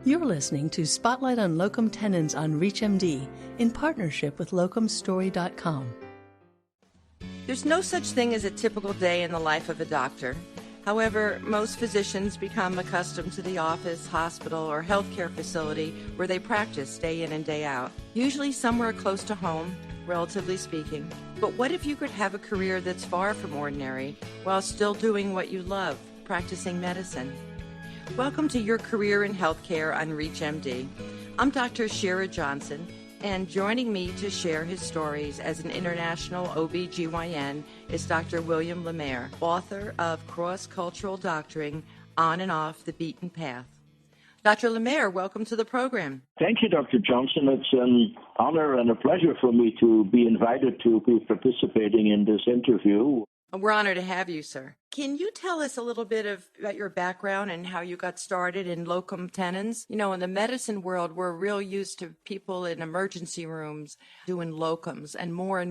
You're listening to Spotlight on Locum Tenens on ReachMD in partnership with locumstory.com. There's no such thing as a typical day in the life of a doctor. However, most physicians become accustomed to the office, hospital, or healthcare facility where they practice day in and day out, usually somewhere close to home, relatively speaking. But what if you could have a career that's far from ordinary while still doing what you love, practicing medicine? Welcome to Your Career in Healthcare on ReachMD. I'm Dr. Shira Johnson, and joining me to share his stories as an international OB/GYN is Dr. William Lemaire, author of Cross-Cultural Doctoring, On and Off the Beaten Path. Dr. Lemaire, welcome to the program. Thank you, Dr. Johnson. It's an honor and a pleasure for me to be invited to be participating in this interview. We're honored to have you, sir. Can you tell us a little bit about your background and how you got started in locum tenens? You know, in the medicine world, we're real used to people in emergency rooms doing locums, and more in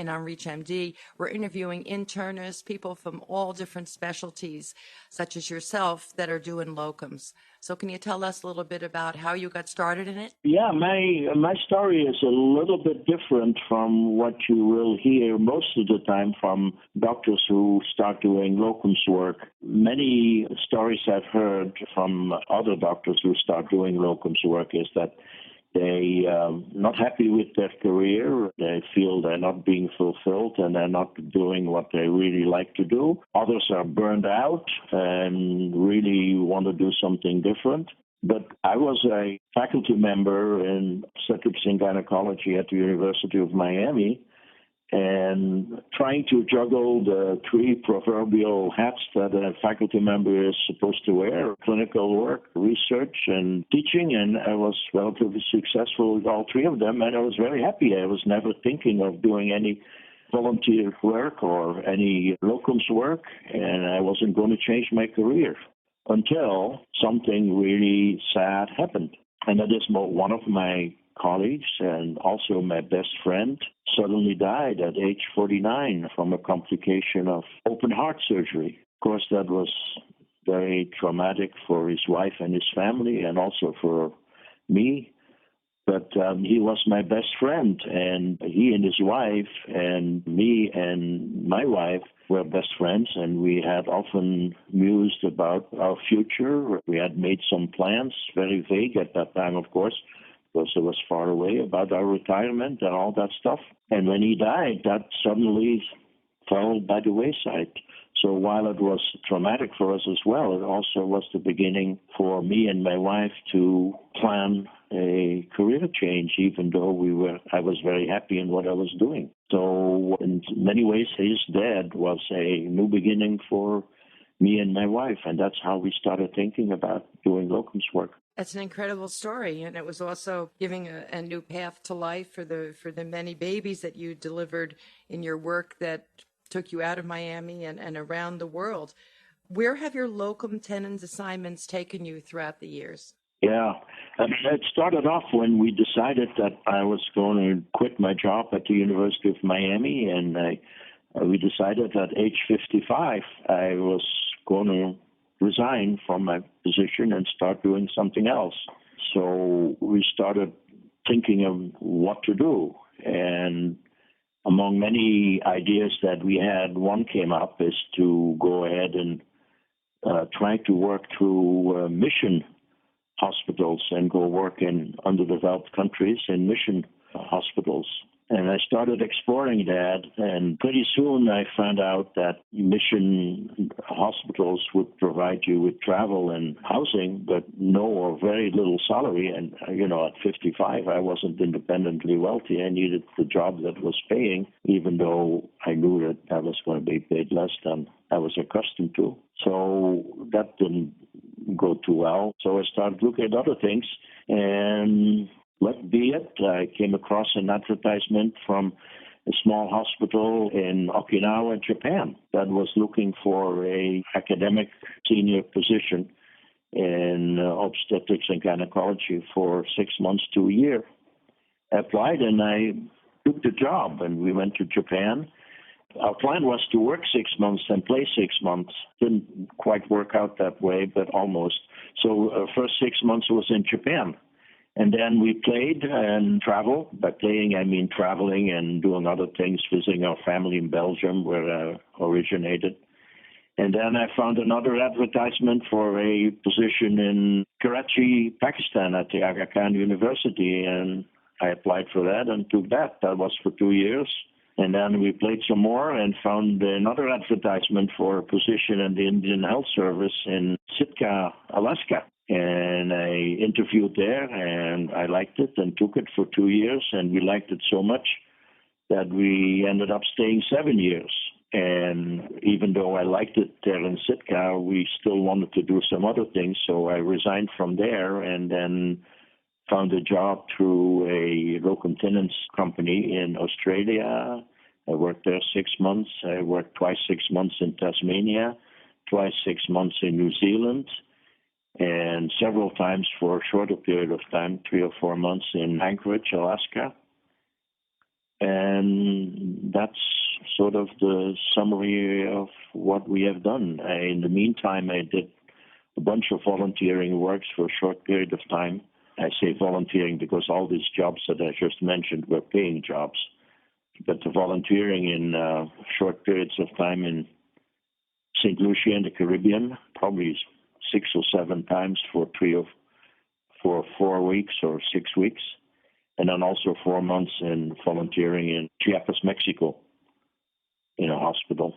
on ReachMD, we're interviewing internists, people from all different specialties, such as yourself, that are doing locums. So can you tell us a little bit about how you got started in it? Yeah, my story is a little bit different from what you will hear most of the time from doctors who start doing locums work. Many stories I've heard from other doctors who start doing locums work is that they not happy with their career. They feel they're not being fulfilled and they're not doing what they really like to do. Others are burned out and really want to do something different. But I was a faculty member in obstetrics and gynecology at the University of Miami, and trying to juggle the three proverbial hats that a faculty member is supposed to wear: clinical work, research, and teaching. And I was relatively successful with all three of them, and I was very happy. I was never thinking of doing any volunteer work or any locums work, and I wasn't going to change my career until something really sad happened. And that is one of my colleagues and also my best friend suddenly died at age 49 from a complication of open heart surgery. Of course, that was very traumatic for his wife and his family, and also for me. But he was my best friend, and he and his wife and me and my wife were best friends, and we had often mused about our future. We had made some plans, very vague at that time, of course, because it was far away, about our retirement and all that stuff. And when he died, that suddenly fell by the wayside. So while it was traumatic for us as well, it also was the beginning for me and my wife to plan a career change, even though I was very happy in what I was doing. So in many ways, his death was a new beginning for me and my wife, and that's how we started thinking about doing locums work. That's an incredible story, and it was also giving a new path to life for the many babies that you delivered in your work that took you out of Miami and around the world. Where have your locum tenens assignments taken you throughout the years? Yeah, it started off when we decided that I was going to quit my job at the University of Miami, and we decided at age 55 I was going to resign from my position and start doing something else. So we started thinking of what to do. And among many ideas that we had, one came up is to go ahead and try to work through mission hospitals and go work in underdeveloped countries in mission hospitals. And I started exploring that, and pretty soon I found out that mission hospitals would provide you with travel and housing, but no or very little salary. And, at 55, I wasn't independently wealthy. I needed the job that was paying, even though I knew that I was going to be paid less than I was accustomed to. So that didn't go too well. So I started looking at other things, and let be it, I came across an advertisement from a small hospital in Okinawa, Japan, that was looking for a academic senior position in obstetrics and gynecology for 6 months to a year. I applied and I took the job, and we went to Japan. Our plan was to work 6 months and play 6 months. Didn't quite work out that way, but almost. So first 6 months was in Japan. And then we played and traveled. By playing, I mean traveling and doing other things, visiting our family in Belgium, where I originated. And then I found another advertisement for a position in Karachi, Pakistan, at the Aga Khan University. And I applied for that and took that. That was for 2 years. And then we played some more and found another advertisement for a position in the Indian Health Service in Sitka, Alaska. And I interviewed there, and I liked it and took it for 2 years. And we liked it so much that we ended up staying 7 years. And even though I liked it there in Sitka, we still wanted to do some other things. So I resigned from there and then found a job through a locum tenens company in Australia. I worked there 6 months. I worked twice 6 months in Tasmania, twice 6 months in New Zealand, and several times for a shorter period of time, 3 or 4 months in Anchorage, Alaska. And that's sort of the summary of what we have done. In the meantime, I did a bunch of volunteering works for a short period of time. I say volunteering because all these jobs that I just mentioned were paying jobs. But the volunteering in short periods of time in St. Lucia in the Caribbean, probably 6 or 7 times for 4 weeks or 6 weeks. And then also 4 months in volunteering in Chiapas, Mexico, in a hospital.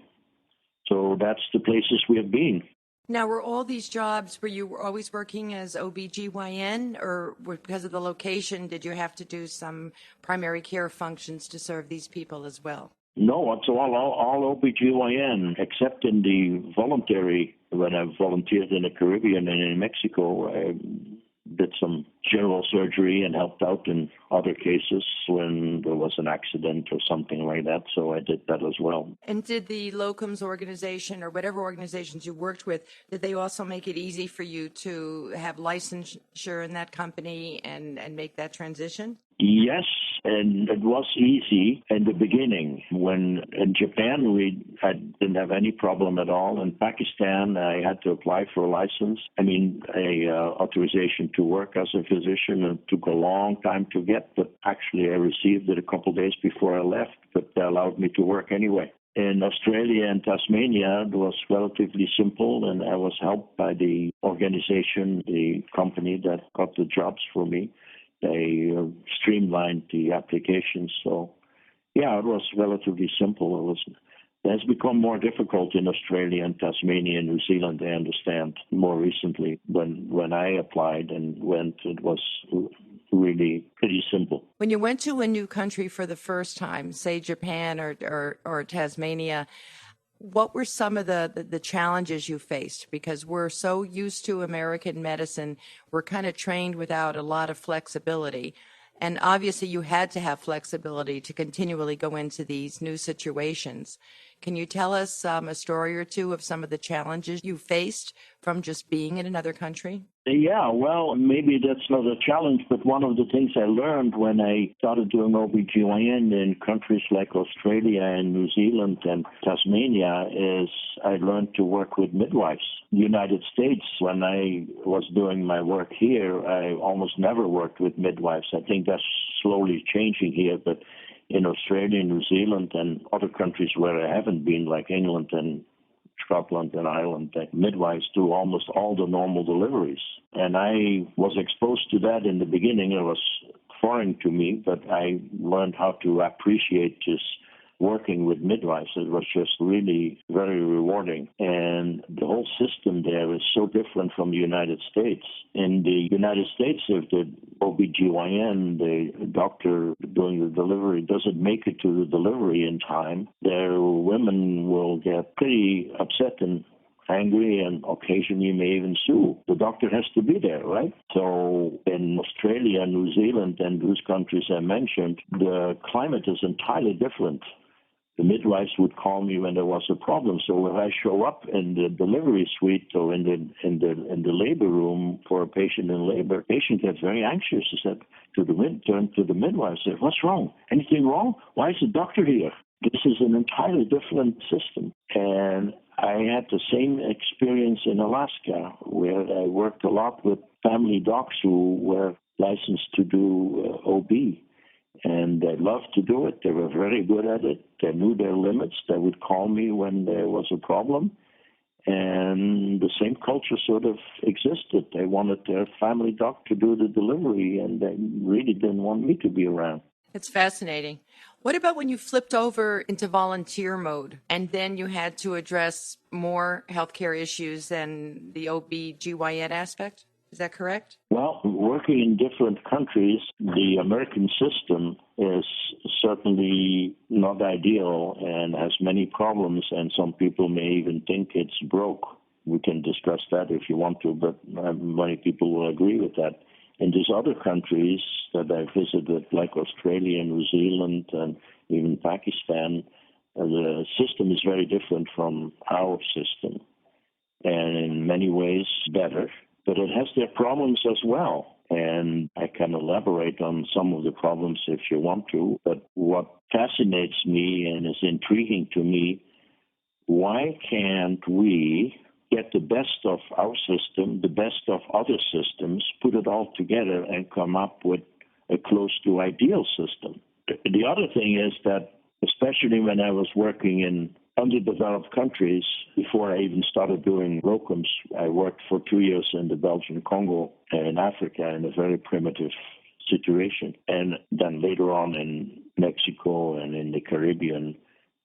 So that's the places we have been. Now, were all these jobs, were you always working as OBGYN, or because of the location, did you have to do some primary care functions to serve these people as well? No, it's all OBGYN, except in the voluntary, when I volunteered in the Caribbean and in Mexico, I did some general surgery and helped out in other cases when there was an accident or something like that. So I did that as well. And did the Locums organization or whatever organizations you worked with, did they also make it easy for you to have licensure in that company and make that transition? Yes, and it was easy in the beginning. When in Japan, I didn't have any problem at all. In Pakistan, I had to apply for a license. Authorization to work as a physician. It took a long time to get, but actually I received it a couple of days before I left, but they allowed me to work anyway. In Australia and Tasmania, it was relatively simple, and I was helped by the organization, the company that got the jobs for me. They streamlined the applications. So, yeah, it was relatively simple. It has become more difficult in Australia and Tasmania and New Zealand, I understand, more recently. When I applied and went, it was really pretty simple. When you went to a new country for the first time, say Japan or Tasmania, what were some of the challenges you faced? Because we're so used to American medicine, we're kind of trained without a lot of flexibility. And obviously you had to have flexibility to continually go into these new situations. Can you tell us a story or two of some of the challenges you faced from just being in another country? Yeah, well, maybe that's not a challenge, but one of the things I learned when I started doing OBGYN in countries like Australia and New Zealand and Tasmania is I learned to work with midwives. United States, when I was doing my work here, I almost never worked with midwives. I think that's slowly changing here, but in Australia, New Zealand, and other countries where I haven't been, like England and Scotland and Ireland, that midwives do almost all the normal deliveries. And I was exposed to that in the beginning. It was foreign to me, but I learned how to appreciate just working with midwives. It was just really very rewarding. And the whole system there is so different from the United States. In the United States, if the OBGYN, the doctor doing the delivery, doesn't make it to the delivery in time, their women will get pretty upset and angry, and occasionally may even sue. The doctor has to be there, right? So in Australia, New Zealand, and those countries I mentioned, the climate is entirely different. The midwives would call me when there was a problem. So if I show up in the delivery suite or in the labor room for a patient in labor, the patient gets very anxious. He said turn to the midwife, said, "What's wrong? Anything wrong? Why is the doctor here?" This is an entirely different system. And I had the same experience in Alaska, where I worked a lot with family docs who were licensed to do OB. And they loved to do it. They were very good at it. They knew their limits. They would call me when there was a problem. And the same culture sort of existed. They wanted their family doc to do the delivery, and they really didn't want me to be around. It's fascinating. What about when you flipped over into volunteer mode and then you had to address more healthcare issues than the OB/GYN aspect? Is that correct? Well, working in different countries, the American system is certainly not ideal and has many problems, and some people may even think it's broke. We can discuss that if you want to, but many people will agree with that. In these other countries that I visited, like Australia and New Zealand and even Pakistan, the system is very different from our system, and in many ways better. But it has their problems as well. And I can elaborate on some of the problems if you want to. But what fascinates me and is intriguing to me, why can't we get the best of our system, the best of other systems, put it all together and come up with a close to ideal system? The other thing is that, especially when I was working in underdeveloped countries, before I even started doing locums, I worked for 2 years in the Belgian Congo in Africa in a very primitive situation. And then later on in Mexico and in the Caribbean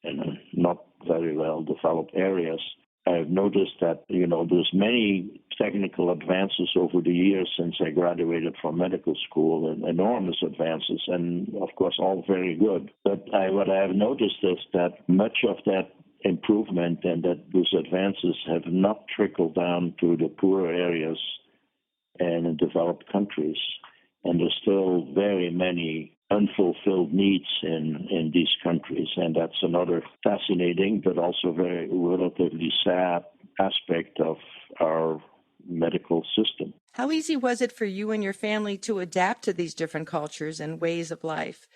and not very well developed areas, I've noticed that, there's many technical advances over the years since I graduated from medical school, and enormous advances, and of course all very good. But what I have noticed is that much of that improvement and that those advances have not trickled down to the poorer areas and in developed countries. And there's still very many unfulfilled needs in these countries. And that's another fascinating but also very relatively sad aspect of our medical system. How easy was it for you and your family to adapt to these different cultures and ways of life?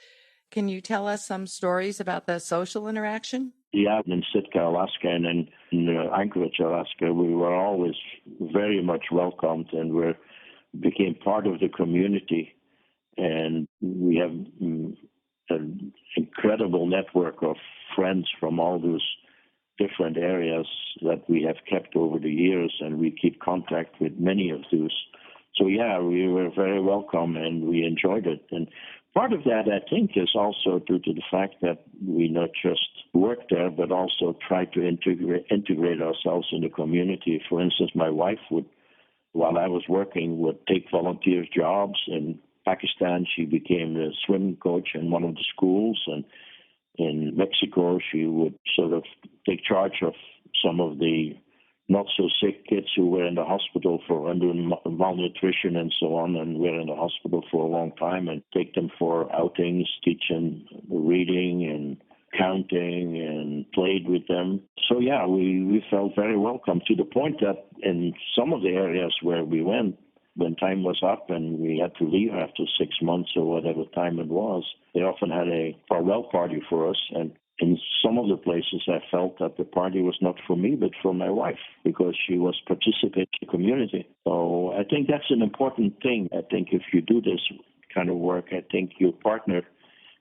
Can you tell us some stories about the social interaction? Yeah, in Sitka, Alaska, and in Anchorage, Alaska, we were always very much welcomed, and we became part of the community. And we have an incredible network of friends from all those different areas that we have kept over the years, and we keep contact with many of those. So, yeah, we were very welcome, and we enjoyed it. And part of that, I think, is also due to the fact that we not just work there, but also try to integrate ourselves in the community. For instance, my wife would, while I was working, would take volunteer jobs. In Pakistan, she became the swim coach in one of the schools, and in Mexico, she would sort of take charge of some of the not-so-sick kids who were in the hospital for under malnutrition and so on, and were in the hospital for a long time, and take them for outings, teach them reading and counting, and played with them. So, yeah, we felt very welcome, to the point that in some of the areas where we went, when time was up and we had to leave after 6 months or whatever time it was, they often had a farewell party for us. And in some of the places, I felt that the party was not for me, but for my wife, because she was participating in the community. So I think that's an important thing. I think if you do this kind of work, I think your partner,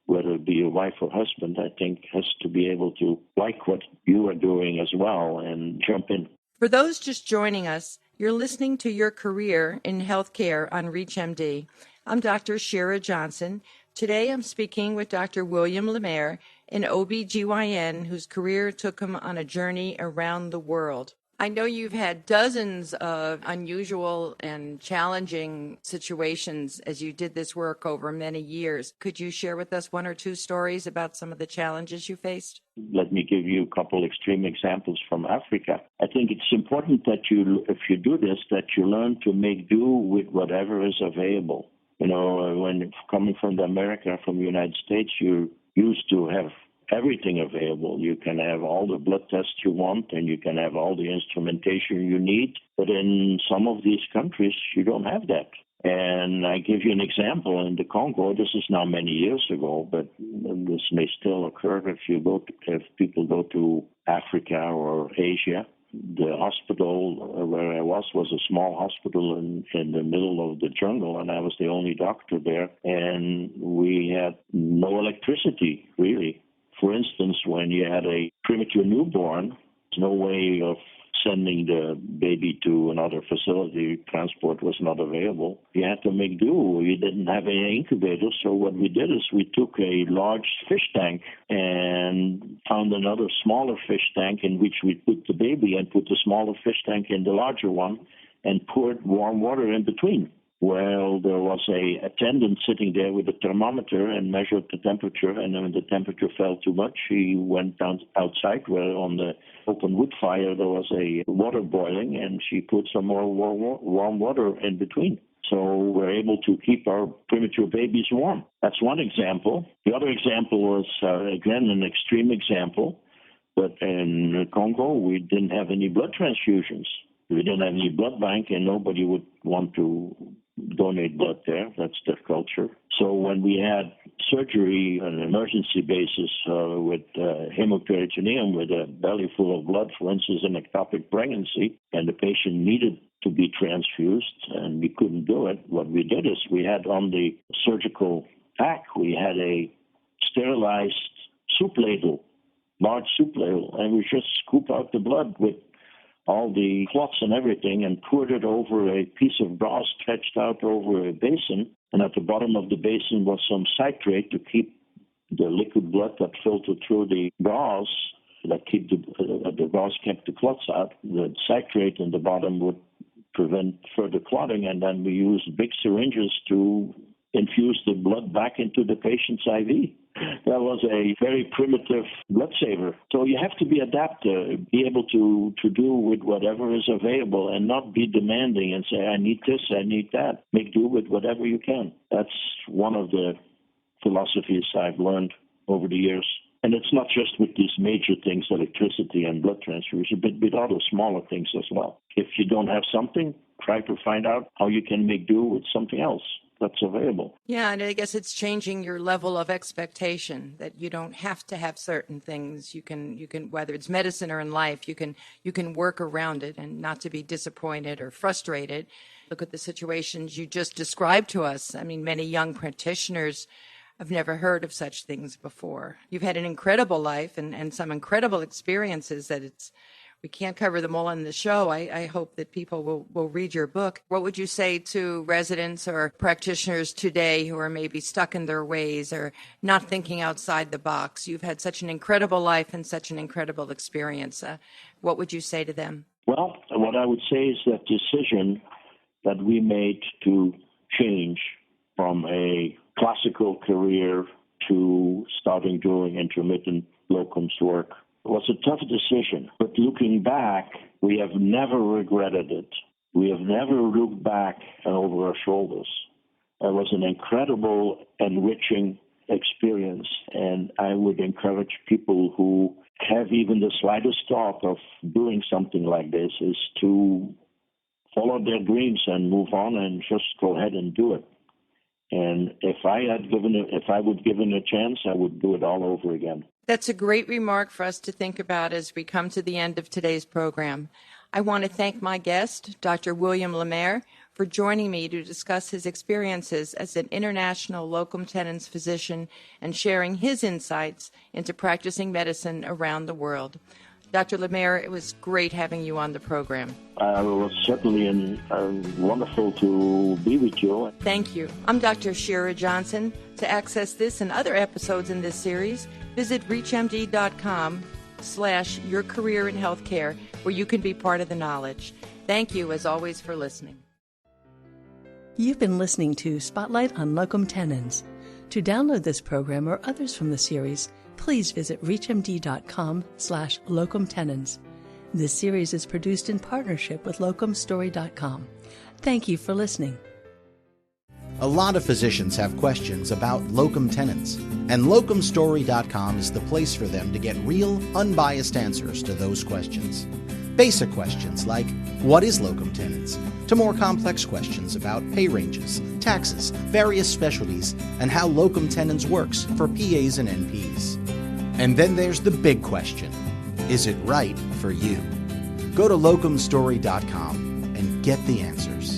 whether it be your wife or husband, I think has to be able to like what you are doing as well and jump in. For those just joining us, you're listening to Your Career in Healthcare on ReachMD. I'm Dr. Shira Johnson. Today I'm speaking with Dr. William Lemaire, an OB/GYN whose career took him on a journey around the world. I know you've had dozens of unusual and challenging situations as you did this work over many years. Could you share with us one or two stories about some of the challenges you faced? Let me give you a couple extreme examples from Africa. I think it's important that if you do this, that you learn to make do with whatever is available. When coming from America, from the United States, you're used to have everything available. You can have all the blood tests you want, and you can have all the instrumentation you need. But in some of these countries, you don't have that. And And I give you an example. In the Congo, this is now many years ago, but this may still occur if people go to Africa or Asia. The hospital where I was a small hospital in the middle of the jungle, and I was the only doctor there. And we had no electricity, really. For instance, when you had a premature newborn, there's no way of sending the baby to another facility. Transport was not available. You had to make do. You didn't have any incubators. So what we did is we took a large fish tank and found another smaller fish tank in which we put the baby and put the smaller fish tank in the larger one and poured warm water in between. Well, there was a attendant sitting there with a thermometer and measured the temperature, and when the temperature fell too much, he went down outside where on the open wood fire there was a water boiling, and she put some more warm water in between. So we're able to keep our premature babies warm. That's one example. The other example was, again, an extreme example, but in Congo, we didn't have any blood transfusions. We didn't have any blood bank, and nobody would want to donate blood there. That's their culture. So when we had surgery on an emergency basis with hemoperineum, with a belly full of blood, for instance, an ectopic pregnancy, and the patient needed to be transfused, and we couldn't do it, what we did is we had on the surgical pack, we had a sterilized soup ladle, large soup ladle, and we just scoop out the blood with all the clots and everything and poured it over a piece of gauze stretched out over a basin. And at the bottom of the basin was some citrate to keep the liquid blood that filtered through the gauze, that keep the gauze kept the clots out. The citrate in the bottom would prevent further clotting. And then we used big syringes to infuse the blood back into the patient's IV. That was a very primitive blood saver. So you have to be adaptive, be able to do with whatever is available and not be demanding and say, I need this, I need that. Make do with whatever you can. That's one of the philosophies I've learned over the years. And it's not just with these major things, electricity and blood transfusion, but with other smaller things as well. If you don't have something, try to find out how you can make do with something else that's available. Yeah, and I guess it's changing your level of expectation, that you don't have to have certain things. You can whether it's medicine or in life, you can work around it and not to be disappointed or frustrated. Look at the situations you just described to us. I mean, many young practitioners have never heard of such things before. You've had an incredible life and some incredible experiences that we can't cover them all in the show. I hope that people will read your book. What would you say to residents or practitioners today who are maybe stuck in their ways or not thinking outside the box? You've had such an incredible life and such an incredible experience. What would you say to them? Well, what I would say is that decision that we made to change from a classical career to starting doing intermittent locums work was a tough decision. But looking back, we have never regretted it. We have never looked back and over our shoulders. It was an incredible, enriching experience, and I would encourage people who have even the slightest thought of doing something like this is to follow their dreams and move on and just go ahead and do it. And if I would given a chance, I would do it all over again. That's a great remark for us to think about as we come to the end of today's program. I want to thank my guest, Dr. William Lemaire, for joining me to discuss his experiences as an international locum tenens physician and sharing his insights into practicing medicine around the world. Dr. Lemaire, it was great having you on the program. It was certainly wonderful to be with you. Thank you. I'm Dr. Shira Johnson. To access this and other episodes in this series, visit reachmd.com/Your Career in Healthcare, where you can be part of the knowledge. Thank you, as always, for listening. You've been listening to Spotlight on Locum Tenens. To download this program or others from the series, please visit reachmd.com/Locum Tenens. This series is produced in partnership with locumstory.com. Thank you for listening. A lot of physicians have questions about locum tenens, and locumstory.com is the place for them to get real, unbiased answers to those questions. basic questions like, what is locum tenens? To more complex questions about pay ranges, taxes, various specialties, and how locum tenens works for PAs and NPs. And then there's the big question. Is it right for you? Go to locumstory.com and get the answers.